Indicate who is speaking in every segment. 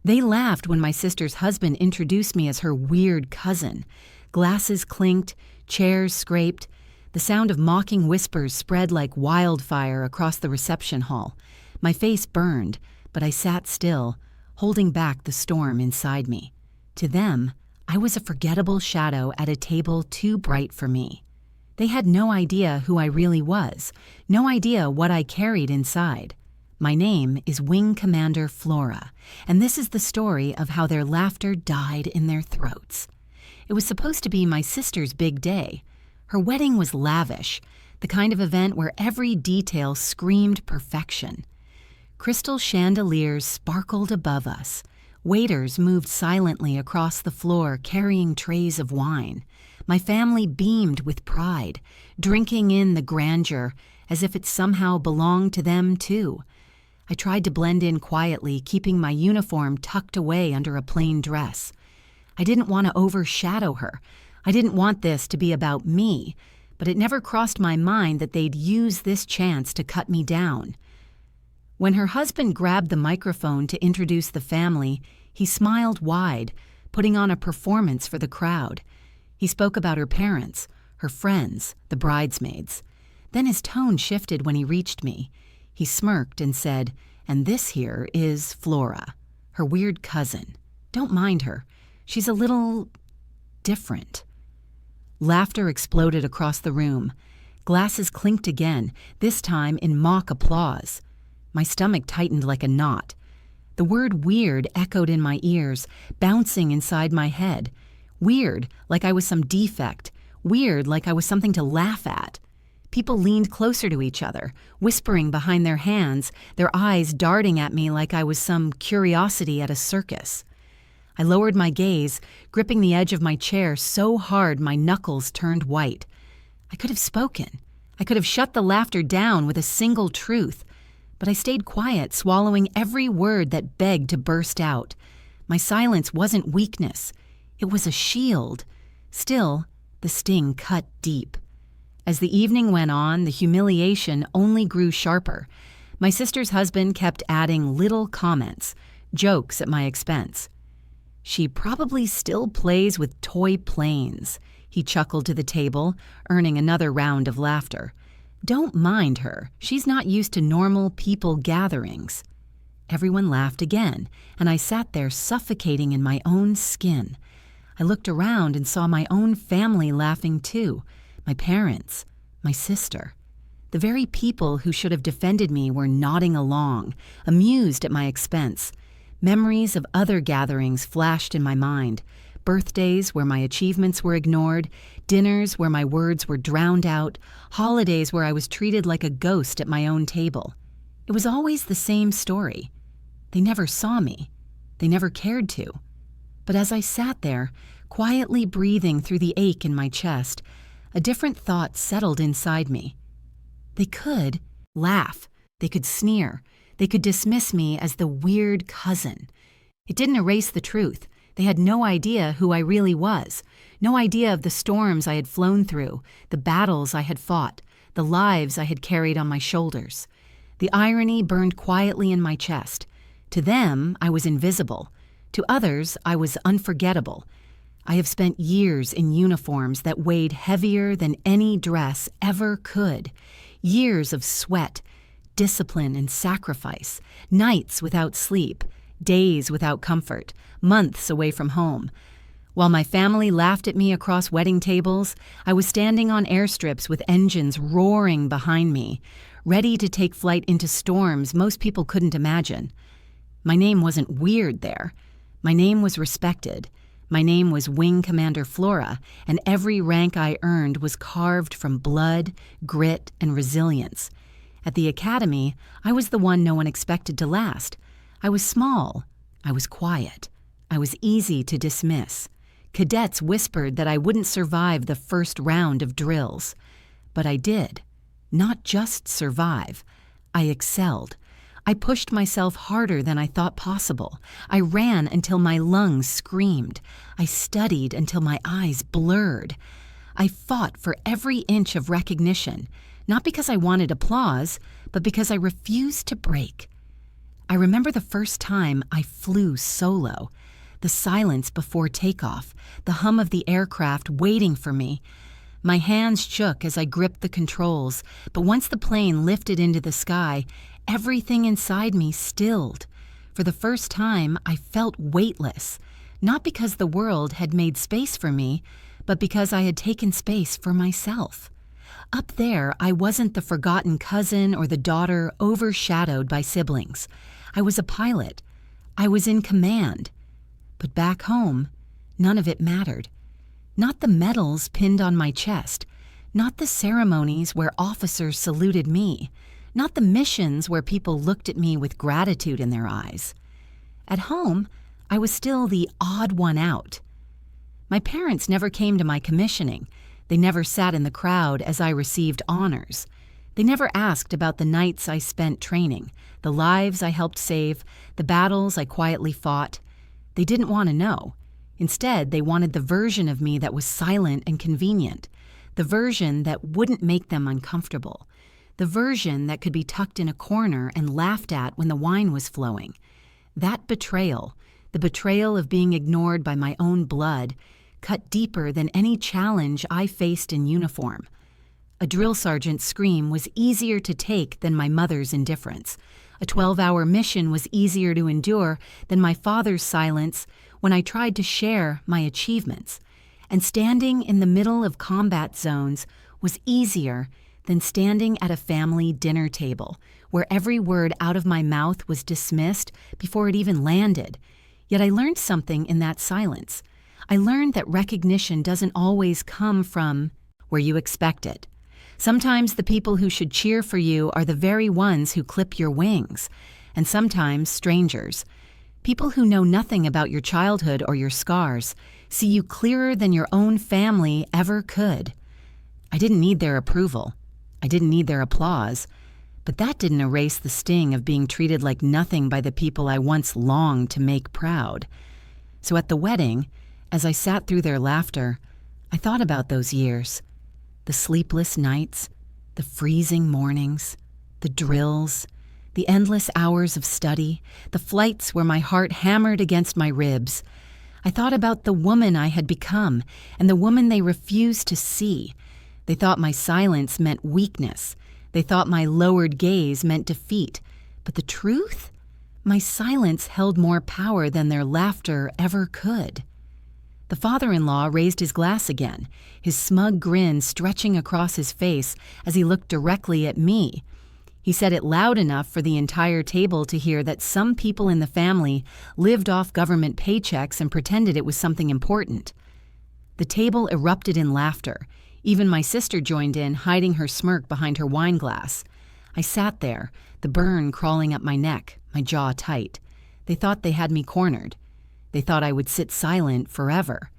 Speaker 1: They laughed when my sister's husband introduced me as her weird cousin. Glasses clinked, chairs scraped. The sound of mocking whispers spread like wildfire across the reception hall. My face burned, but I sat still, holding back the storm inside me. To them, I was a forgettable shadow at a table too bright for me. They had no idea who I really was, no idea what I carried inside. My name is Wing Commander Flora, and this is the story of how their laughter died in their throats. It was supposed to be my sister's big day. Her wedding was lavish, the kind of event where every detail screamed perfection. Crystal chandeliers sparkled above us. Waiters moved silently across the floor carrying trays of wine. My family beamed with pride, drinking in the grandeur as if it somehow belonged to them too. I tried to blend in quietly, keeping my uniform tucked away under a plain dress. I didn't want to overshadow her. I didn't want this to be about me, but it never crossed my mind that they'd use this chance to cut me down. When her husband grabbed the microphone to introduce the family, he smiled wide, putting on a performance for the crowd. He spoke about her parents, her friends, the bridesmaids. Then his tone shifted when he reached me. He smirked and said, "And this here is Flora, her weird cousin. Don't mind her. She's a little different." Laughter exploded across the room. Glasses clinked again, this time in mock applause. My stomach tightened like a knot. The word weird echoed in my ears, bouncing inside my head. Weird, like I was some defect. Weird, like I was something to laugh at. People leaned closer to each other, whispering behind their hands, their eyes darting at me like I was some curiosity at a circus. I lowered my gaze, gripping the edge of my chair so hard my knuckles turned white. I could have spoken. I could have shut the laughter down with a single truth. But I stayed quiet, swallowing every word that begged to burst out. My silence wasn't weakness. It was a shield. Still, the sting cut deep. As the evening went on, the humiliation only grew sharper. My sister's husband kept adding little comments, jokes at my expense. "She probably still plays with toy planes," he chuckled to the table, earning another round of laughter. "Don't mind her. She's not used to normal people gatherings." Everyone laughed again, and I sat there suffocating in my own skin. I looked around and saw my own family laughing too. My parents, my sister. The very people who should have defended me were nodding along, amused at my expense. Memories of other gatherings flashed in my mind. Birthdays where my achievements were ignored, dinners where my words were drowned out, holidays where I was treated like a ghost at my own table. It was always the same story. They never saw me. They never cared to. But as I sat there, quietly breathing through the ache in my chest, a different thought settled inside me. They could laugh. They could sneer. They could dismiss me as the weird cousin. It didn't erase the truth. They had no idea who I really was, no idea of the storms I had flown through, the battles I had fought, the lives I had carried on my shoulders. The irony burned quietly in my chest. To them, I was invisible. To others, I was unforgettable. I have spent years in uniforms that weighed heavier than any dress ever could. Years of sweat, discipline, and sacrifice. Nights without sleep. Days without comfort. Months away from home. While my family laughed at me across wedding tables, I was standing on airstrips with engines roaring behind me, ready to take flight into storms most people couldn't imagine. My name wasn't weird there. My name was respected. My name was Wing Commander Flora, and every rank I earned was carved from blood, grit, and resilience. At the academy, I was the one no one expected to last. I was small. I was quiet. I was easy to dismiss. Cadets whispered that I wouldn't survive the first round of drills. But I did. Not just survive. I excelled. I pushed myself harder than I thought possible. I ran until my lungs screamed. I studied until my eyes blurred. I fought for every inch of recognition, not because I wanted applause, but because I refused to break. I remember the first time I flew solo. The silence before takeoff, the hum of the aircraft waiting for me. My hands shook as I gripped the controls, but once the plane lifted into the sky, everything inside me stilled. For the first time, I felt weightless, not because the world had made space for me, but because I had taken space for myself. Up there, I wasn't the forgotten cousin or the daughter overshadowed by siblings. I was a pilot. I was in command. But back home, none of it mattered. Not the medals pinned on my chest, not the ceremonies where officers saluted me, not the missions where people looked at me with gratitude in their eyes. At home, I was still the odd one out. My parents never came to my commissioning. They never sat in the crowd as I received honors. They never asked about the nights I spent training, the lives I helped save, the battles I quietly fought. They didn't want to know. Instead, they wanted the version of me that was silent and convenient, the version that wouldn't make them uncomfortable, the version that could be tucked in a corner and laughed at when the wine was flowing. That betrayal, the betrayal of being ignored by my own blood, cut deeper than any challenge I faced in uniform. A drill sergeant's scream was easier to take than my mother's indifference. A 12-hour mission was easier to endure than my father's silence when I tried to share my achievements. And standing in the middle of combat zones was easier than standing at a family dinner table, where every word out of my mouth was dismissed before it even landed. Yet I learned something in that silence. I learned that recognition doesn't always come from where you expect it. Sometimes the people who should cheer for you are the very ones who clip your wings, and sometimes strangers. People who know nothing about your childhood or your scars see you clearer than your own family ever could. I didn't need their approval. I didn't need their applause. But that didn't erase the sting of being treated like nothing by the people I once longed to make proud. So at the wedding, as I sat through their laughter, I thought about those years. The sleepless nights, the freezing mornings, the drills, the endless hours of study, the flights where my heart hammered against my ribs. I thought about the woman I had become and the woman they refused to see. They thought my silence meant weakness. They thought my lowered gaze meant defeat. But the truth? My silence held more power than their laughter ever could. The father-in-law raised his glass again, his smug grin stretching across his face as he looked directly at me. He said it loud enough for the entire table to hear that some people in the family lived off government paychecks and pretended it was something important. The table erupted in laughter. Even my sister joined in, hiding her smirk behind her wine glass. I sat there, the burn crawling up my neck, my jaw tight. They thought they had me cornered. They thought I would sit silent forever.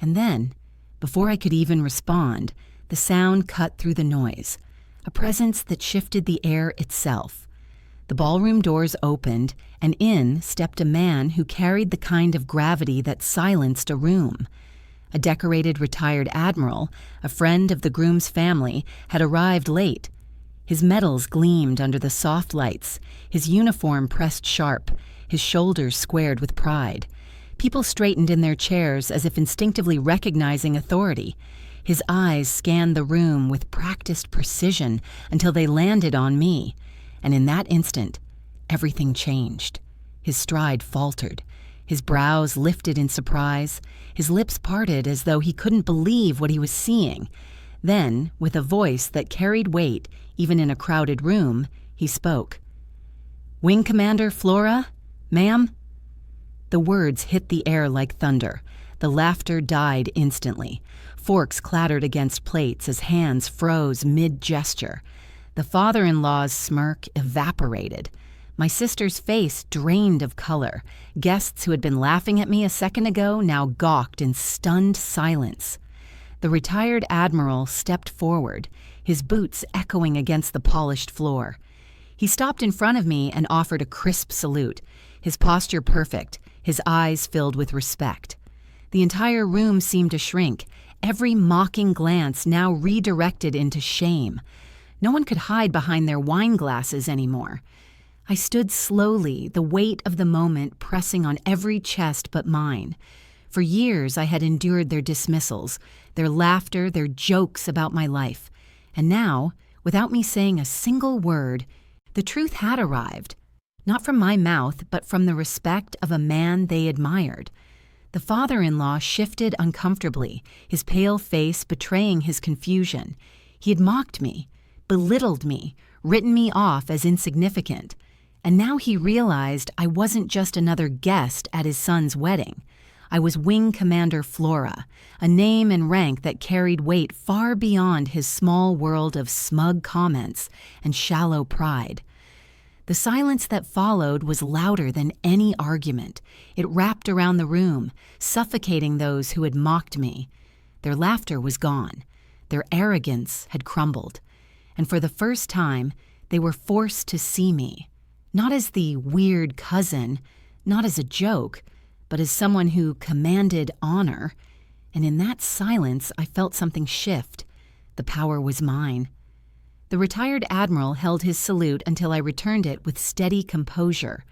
Speaker 1: And then, before I could even respond, the sound cut through the noise, a presence that shifted the air itself. The ballroom doors opened, and in stepped a man who carried the kind of gravity that silenced a room. A decorated retired admiral, a friend of the groom's family, had arrived late. His medals gleamed under the soft lights, his uniform pressed sharp, his shoulders squared with pride. People straightened in their chairs as if instinctively recognizing authority. His eyes scanned the room with practiced precision until they landed on me. And in that instant, everything changed. His stride faltered. His brows lifted in surprise. His lips parted as though he couldn't believe what he was seeing. Then, with a voice that carried weight, even in a crowded room, he spoke. "Wing Commander Flora, ma'am?" The words hit the air like thunder. The laughter died instantly. Forks clattered against plates as hands froze mid-gesture. The father-in-law's smirk evaporated. My sister's face drained of color. Guests who had been laughing at me a second ago now gawked in stunned silence. The retired admiral stepped forward, his boots echoing against the polished floor. He stopped in front of me and offered a crisp salute, his posture perfect, his eyes filled with respect. The entire room seemed to shrink, every mocking glance now redirected into shame. No one could hide behind their wine glasses anymore. I stood slowly, the weight of the moment pressing on every chest but mine. For years I had endured their dismissals, their laughter, their jokes about my life. And now, without me saying a single word, the truth had arrived. Not from my mouth, but from the respect of a man they admired. The father-in-law shifted uncomfortably, his pale face betraying his confusion. He had mocked me, belittled me, written me off as insignificant. And now he realized I wasn't just another guest at his son's wedding. I was Wing Commander Flora, a name and rank that carried weight far beyond his small world of smug comments and shallow pride. The silence that followed was louder than any argument. It wrapped around the room, suffocating those who had mocked me. Their laughter was gone. Their arrogance had crumbled. And for the first time, they were forced to see me, not as the weird cousin, not as a joke, but as someone who commanded honor. And in that silence, I felt something shift. The power was mine. The retired admiral held his salute until I returned it with steady composure.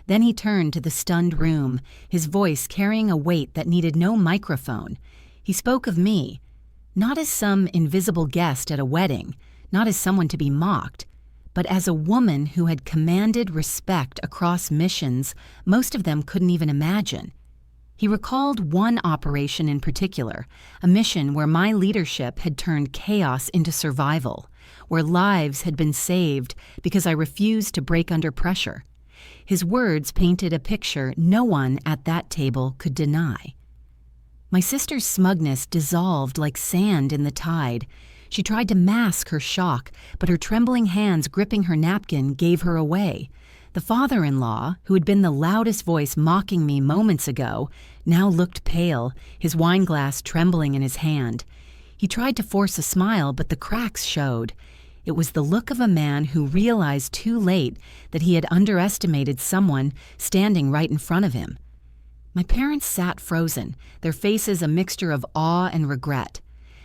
Speaker 1: Then he turned to the stunned room, his voice carrying a weight that needed no microphone. He spoke of me, not as some invisible guest at a wedding, not as someone to be mocked, but as a woman who had commanded respect across missions most of them couldn't even imagine. He recalled one operation in particular, a mission where my leadership had turned chaos into survival, where lives had been saved because I refused to break under pressure. His words painted a picture no one at that table could deny. My sister's smugness dissolved like sand in the tide. She tried to mask her shock, but her trembling hands gripping her napkin gave her away. The father-in-law, who had been the loudest voice mocking me moments ago, now looked pale, his wineglass trembling in his hand. He tried to force a smile, but the cracks showed. It was the look of a man who realized too late that he had underestimated someone standing right in front of him. My parents sat frozen, their faces a mixture of awe and regret.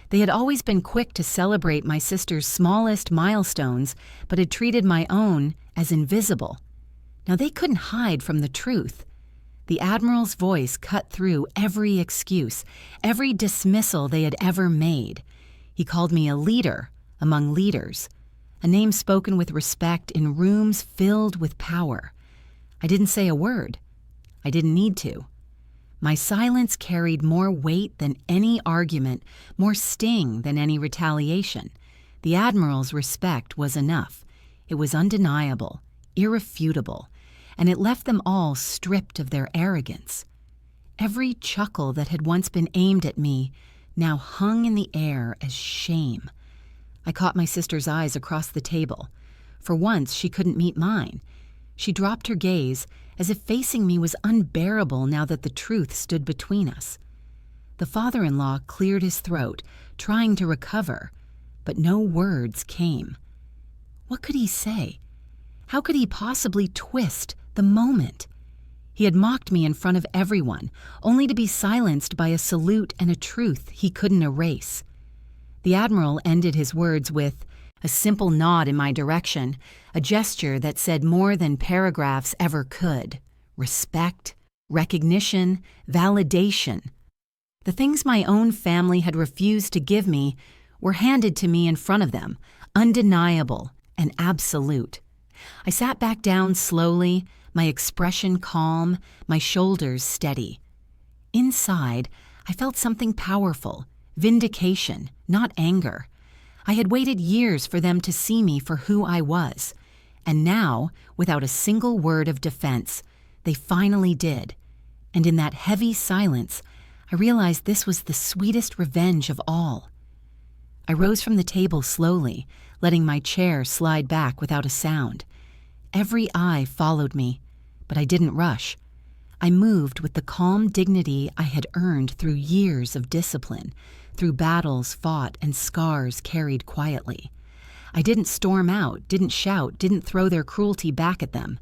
Speaker 1: They had always been quick to celebrate my sister's smallest milestones, but had treated my own as invisible. Now they couldn't hide from the truth. The Admiral's voice cut through every excuse, every dismissal they had ever made. He called me a leader among leaders, a name spoken with respect in rooms filled with power. I didn't say a word. I didn't need to. My silence carried more weight than any argument, more sting than any retaliation. The Admiral's respect was enough. It was undeniable, irrefutable, and it left them all stripped of their arrogance. Every chuckle that had once been aimed at me now hung in the air as shame. I caught my sister's eyes across the table. For once, she couldn't meet mine. She dropped her gaze, as if facing me was unbearable now that the truth stood between us. The father-in-law cleared his throat, trying to recover, but no words came. What could he say? How could he possibly twist the moment? He had mocked me in front of everyone, only to be silenced by a salute and a truth he couldn't erase. The Admiral ended his words with a simple nod in my direction, a gesture that said more than paragraphs ever could. Respect, recognition, validation. The things my own family had refused to give me were handed to me in front of them, undeniable and absolute. I sat back down slowly, my expression calm, my shoulders steady. Inside, I felt something powerful, vindication, not anger. I had waited years for them to see me for who I was, and now, without a single word of defense, they finally did. And in that heavy silence, I realized this was the sweetest revenge of all. I rose from the table slowly, letting my chair slide back without a sound. Every eye followed me, but I didn't rush. I moved with the calm dignity I had earned through years of discipline, through battles fought and scars carried quietly. I didn't storm out, didn't shout, didn't throw their cruelty back at them.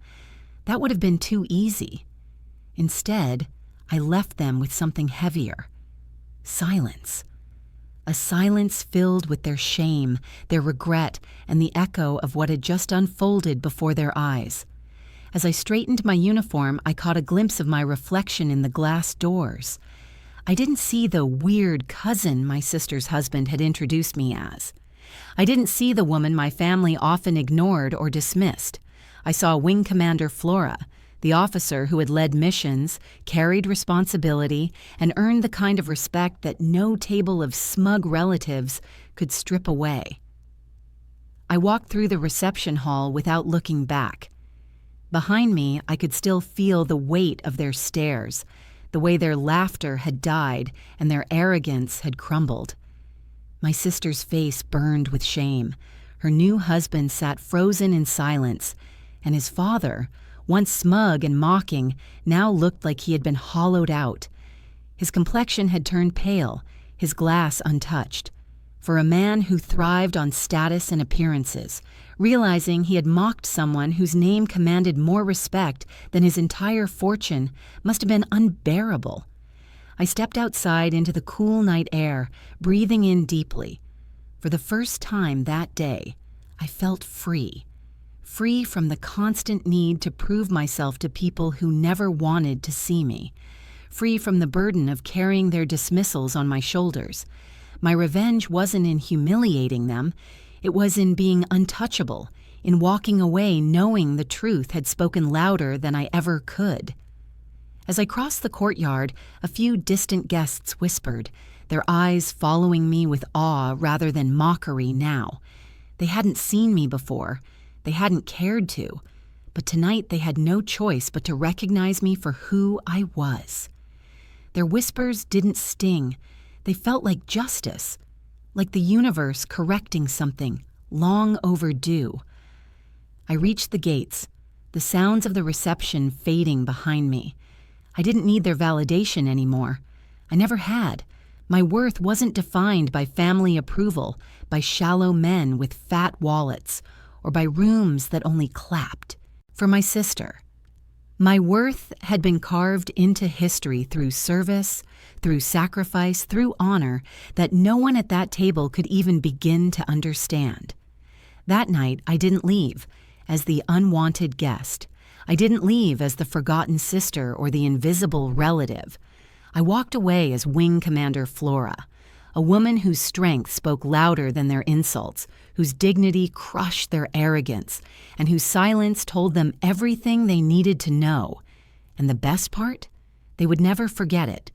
Speaker 1: That would have been too easy. Instead, I left them with something heavier. Silence. A silence filled with their shame, their regret, and the echo of what had just unfolded before their eyes. As I straightened my uniform, I caught a glimpse of my reflection in the glass doors. I didn't see the weird cousin my sister's husband had introduced me as. I didn't see the woman my family often ignored or dismissed. I saw Wing Commander Flora, the officer who had led missions, carried responsibility, and earned the kind of respect that no table of smug relatives could strip away. I walked through the reception hall without looking back. Behind me, I could still feel the weight of their stares, the way their laughter had died and their arrogance had crumbled. My sister's face burned with shame. Her new husband sat frozen in silence, and his father, once smug and mocking, now looked like he had been hollowed out. His complexion had turned pale, his glass untouched. For a man who thrived on status and appearances, realizing he had mocked someone whose name commanded more respect than his entire fortune must have been unbearable. I stepped outside into the cool night air, breathing in deeply. For the first time that day, I felt free. Free from the constant need to prove myself to people who never wanted to see me. Free from the burden of carrying their dismissals on my shoulders. My revenge wasn't in humiliating them. It was in being untouchable, in walking away knowing the truth had spoken louder than I ever could. As I crossed the courtyard, a few distant guests whispered, their eyes following me with awe rather than mockery now. They hadn't seen me before. They hadn't cared to. But tonight they had no choice but to recognize me for who I was. Their whispers didn't sting. They felt like justice, like the universe correcting something long overdue. I reached the gates, the sounds of the reception fading behind me. I didn't need their validation anymore. I never had. My worth wasn't defined by family approval, by shallow men with fat wallets, or by rooms that only clapped. For my sister, my worth had been carved into history through service, through sacrifice, through honor that no one at that table could even begin to understand. That night, I didn't leave as the unwanted guest. I didn't leave as the forgotten sister or the invisible relative. I walked away as Wing Commander Flora, a woman whose strength spoke louder than their insults, whose dignity crushed their arrogance, and whose silence told them everything they needed to know. And the best part? They would never forget it.